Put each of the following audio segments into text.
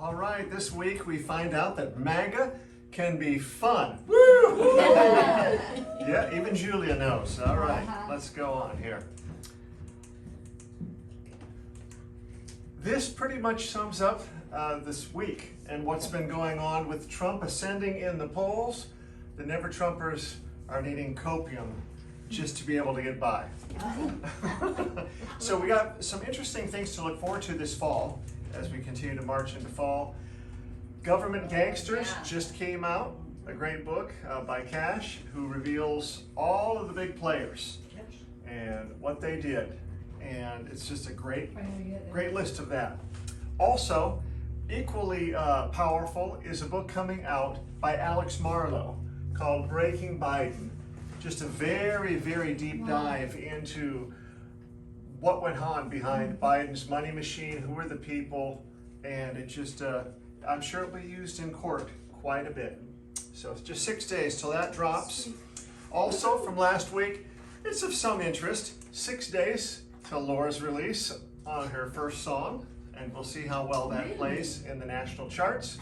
All right, this week we find out that MAGA can be fun. Woo! Yeah, even Julia knows. All right, let's go on here. This pretty much sums up this week and what's been going on with Trump ascending in the polls. The Never-Trumpers are needing copium just to be able to get by. So we got some interesting things to look forward to this fall as we continue to march into fall. Government Gangsters just came out, a great book by Kash, who reveals all of the big players and what they did. And it's just a great list of that. Also, equally powerful is a book coming out by Marlow called Breaking Biden. Just a very, very deep dive into what went on behind Biden's money machine, who were the people, and it just, I'm sure it will be used in court quite a bit. So it's just 6 days till that drops. Also from last week, it's of some interest, 6 days till Laura's release on her first song, and we'll see how well that plays in the national charts,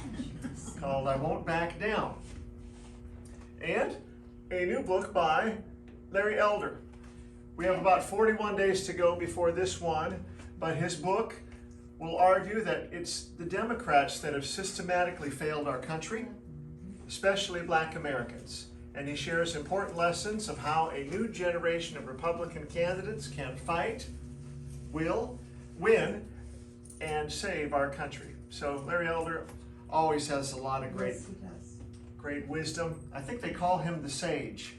called I Won't Back Down. And a new book by Larry Elder. We have about 41 days to go before this one, but his book will argue that it's the Democrats that have systematically failed our country, especially Black Americans. And he shares important lessons of how a new generation of Republican candidates can fight, will, win, and save our country. So Larry Elder always has a lot of great wisdom. I think they call him the sage.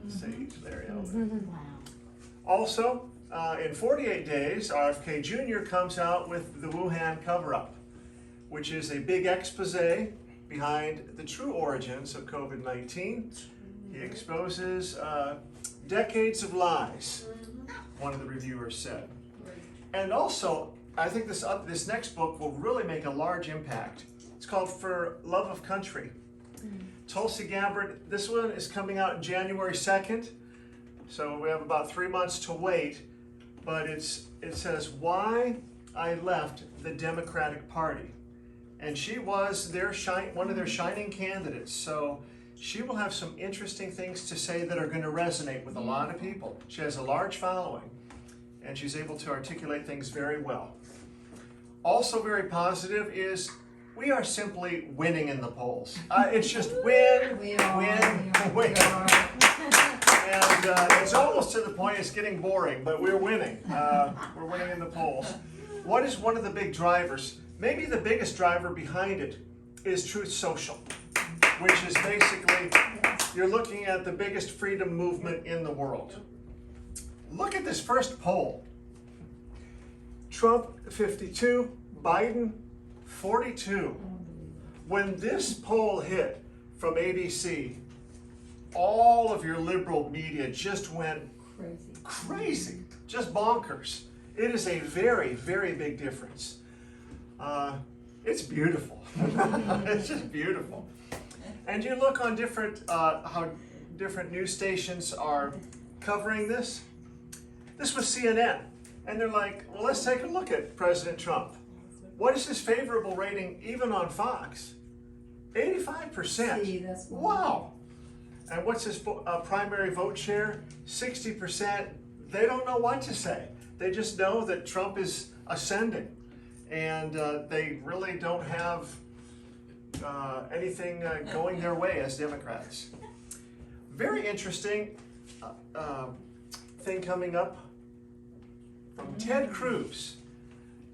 Sage, Larry Elder. Also, in 48 days, RFK Jr. comes out with the Wuhan cover-up, which is a big expose behind the true origins of COVID-19. He exposes decades of lies, one of the reviewers said. And also, I think this next book will really make a large impact. It's called For Love of Country. Tulsi Gabbard, this one is coming out January 2nd, so we have about 3 months to wait, but it says why I left the Democratic Party. And she was one of their shining candidates, so she will have some interesting things to say that are going to resonate with a lot of people. She has a large following, and she's able to articulate things very well. Also very positive is we are simply winning in the polls. It's just win, win. And it's almost to the point it's getting boring, but we're winning. We're winning in the polls. What is one of the big drivers? Maybe the biggest driver behind it is Truth Social, which is basically, you're looking at the biggest freedom movement in the world. Look at this first poll. Trump 52, Biden 42. When this poll hit from ABC, all of your liberal media just went crazy, just bonkers. It is a very, very big difference. It's beautiful. It's just beautiful. And you look on how different news stations are covering this. This was CNN, and they're like, well, let's take a look at President Trump. What is his favorable rating even on Fox? 85%. Wow. And what's his primary vote share? 60%. They don't know what to say. They just know that Trump is ascending. And they really don't have anything going their way as Democrats. Very interesting thing coming up from Ted Cruz.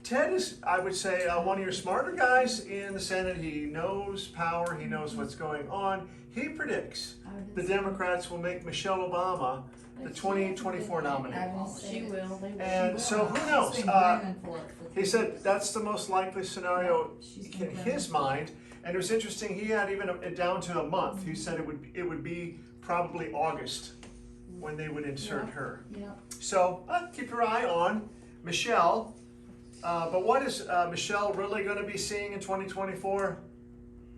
Ted is, I would say, one of your smarter guys in the Senate. He knows power. He knows what's going on. He predicts the Democrats will make Michelle Obama the 2024 nominee. She will. And so who knows? He said that's the most likely scenario in his mind. And it was interesting. He had even down to a month. He said it would be probably August when they would insert her. So keep your eye on Michelle. But what is Michelle really going to be seeing in 2024?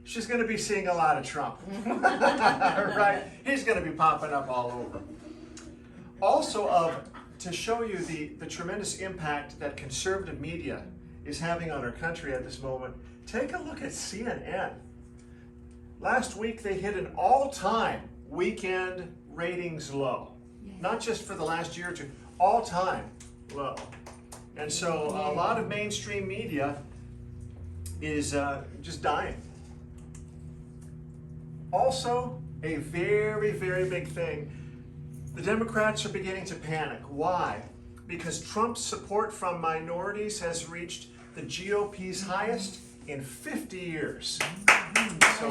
She's going to be seeing a lot of Trump, right? He's going to be popping up all over. Also, to show you the tremendous impact that conservative media is having on our country at this moment, Take a look at CNN. Last week they hit an all-time weekend ratings low. Not just for the last year or two, all-time low. And so a lot of mainstream media is just dying. Also, a very, very big thing, the Democrats are beginning to panic. Why? Because Trump's support from minorities has reached the GOP's highest in 50 years. So,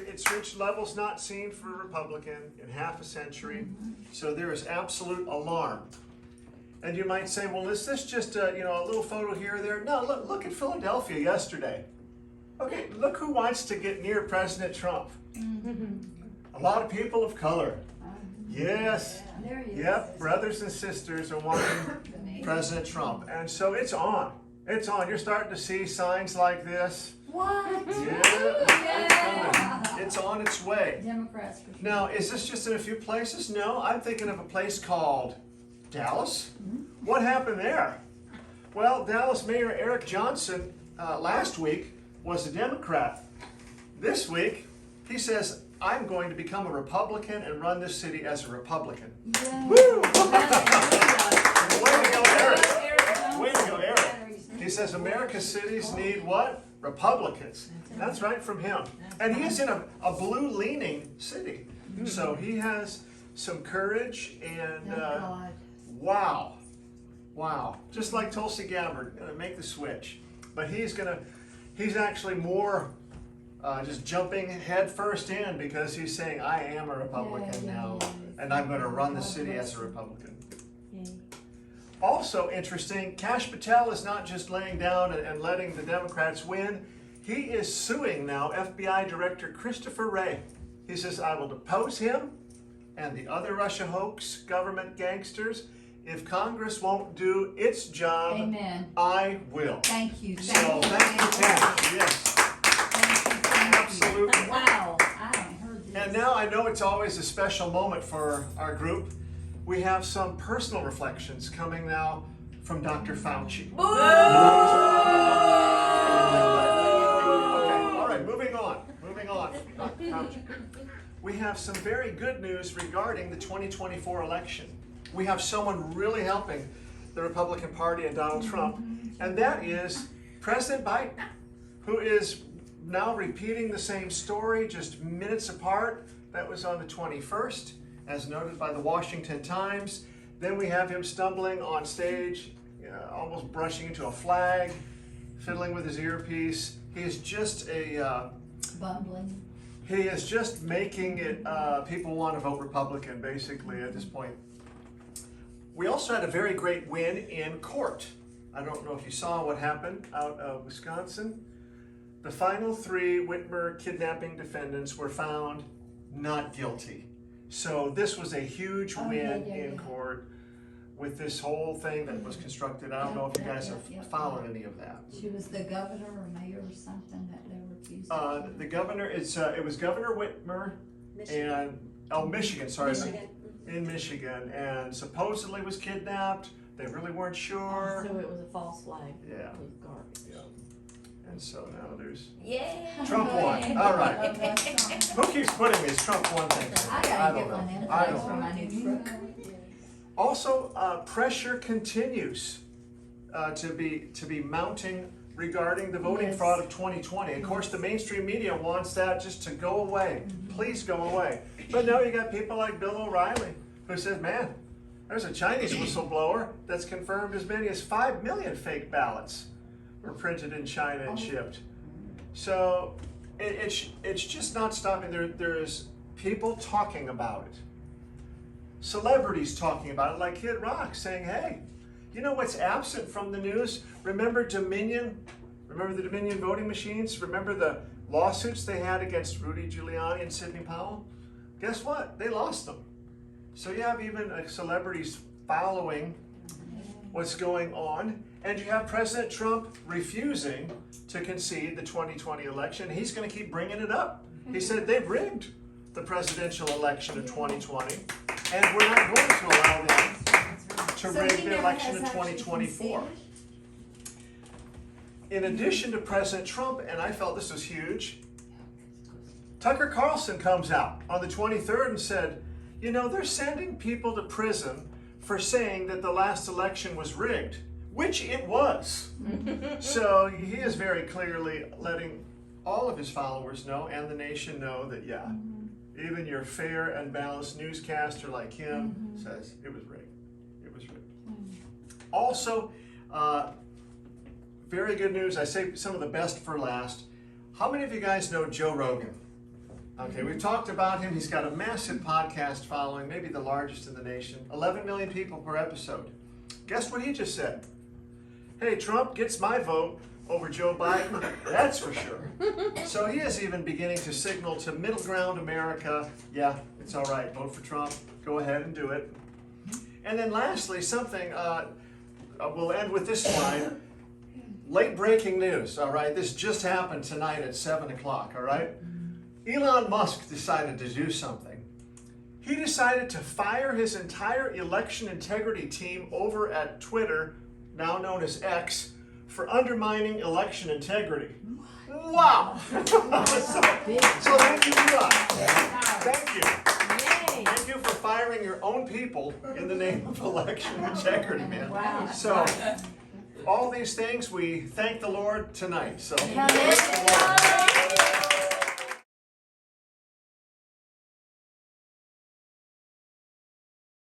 it's reached levels not seen for a Republican in half a century. So there is absolute alarm. And you might say, well, is this just a little photo here or there? No, look at Philadelphia yesterday. Okay, look who wants to get near President Trump. A lot of people of color. Yes. Yep, brothers and sisters are wanting President Trump. And so it's on. It's on. You're starting to see signs like this. What? Yeah, it's on its way. Democrats for sure. Now, is this just in a few places? No, I'm thinking of a place called Dallas. What happened there? Well, Dallas Mayor Eric Johnson last week was a Democrat. This week, he says, I'm going to become a Republican and run this city as a Republican. Yeah. Woo! Way to go, Eric. Way to go, Eric. He says America's cities need what? Republicans. That's right from him. And he is in a blue-leaning city. So he has some courage and wow. Just like Tulsi Gabbard, gonna make the switch. But he's actually more just jumping head first in because he's saying, I am a Republican now, and I'm gonna run the city as a Republican. Also interesting, Kash Patel is not just laying down and letting the Democrats win. He is suing now FBI Director Christopher Wray. He says, I will depose him and the other Russia hoax government gangsters. If Congress won't do its job, Amen. I will. Thank you. So thank you, Kash. Yes. Absolutely. Wow, I haven't heard this. And now I know it's always a special moment for our group. We have some personal reflections coming now from Dr. Fauci. Okay, all right, moving on, Dr. Fauci. We have some very good news regarding the 2024 election. We have someone really helping the Republican Party and Donald Trump, and that is President Biden, who is now repeating the same story just minutes apart. That was on the 21st. As noted by the Washington Times. Then we have him stumbling on stage, almost brushing into a flag, fiddling with his earpiece. He is just bumbling. He is just making it, people want to vote Republican, basically, at this point. We also had a very great win in court. I don't know if you saw what happened out of Wisconsin. The final 3 Whitmer kidnapping defendants were found not guilty. So this was a huge win in court with this whole thing that was constructed. I don't know if you guys have followed any of that. She was the governor or mayor or something that they were accused of. The governor, it was Governor Whitmer Michigan, sorry. In Michigan, and supposedly was kidnapped. They really weren't sure. So it was a false flag. Yeah. It was garbage. Yeah. And so now there's Yeah. Trump won. All right. Who keeps putting these Trump won things? I gotta get one in. I Thanks don't for know. my new truck. Also, pressure continues to be mounting regarding the voting fraud of 2020. Of course, the mainstream media wants that just to go away. Please go away. But now you got people like Bill O'Reilly who says, man, there's a Chinese whistleblower that's confirmed as many as 5 million fake ballots were printed in China and shipped. So it's just not stopping. There's people talking about it. Celebrities talking about it, like Kid Rock saying, hey, you know what's absent from the news? Remember Dominion? Remember the Dominion voting machines? Remember the lawsuits they had against Rudy Giuliani and Sidney Powell? Guess what? They lost them. So you have even celebrities following what's going on. And you have President Trump refusing to concede the 2020 election. He's going to keep bringing it up. He said they've rigged the presidential election of 2020, and we're not going to allow them to rig the election of 2024. in addition to President Trump, and I felt this was huge, Tucker Carlson comes out on the 23rd and said, you know, they're sending people to prison for saying that the last election was rigged, which it was. So he is very clearly letting all of his followers know and the nation know that, yeah, even your fair and balanced newscaster like him says it was rigged. It was rigged. Also, very good news. I say some of the best for last. How many of you guys know Joe Rogan? Okay, we've talked about him. He's got a massive podcast following, maybe the largest in the nation. 11 million people per episode. Guess what he just said? Hey, Trump gets my vote over Joe Biden. That's for sure. So he is even beginning to signal to middle ground America, yeah, it's all right, vote for Trump. Go ahead and do it. And then lastly, something, we'll end with this slide. Late breaking news, all right? This just happened tonight at 7 o'clock, all right? Elon Musk decided to do something. He decided to fire his entire election integrity team over at Twitter, now known as X, for undermining election integrity. Wow! So thank you, Elon. Thank you. Yay. Thank you for firing your own people in the name of election integrity, man. Wow. So, all these things, we thank the Lord tonight. So, Hallelujah.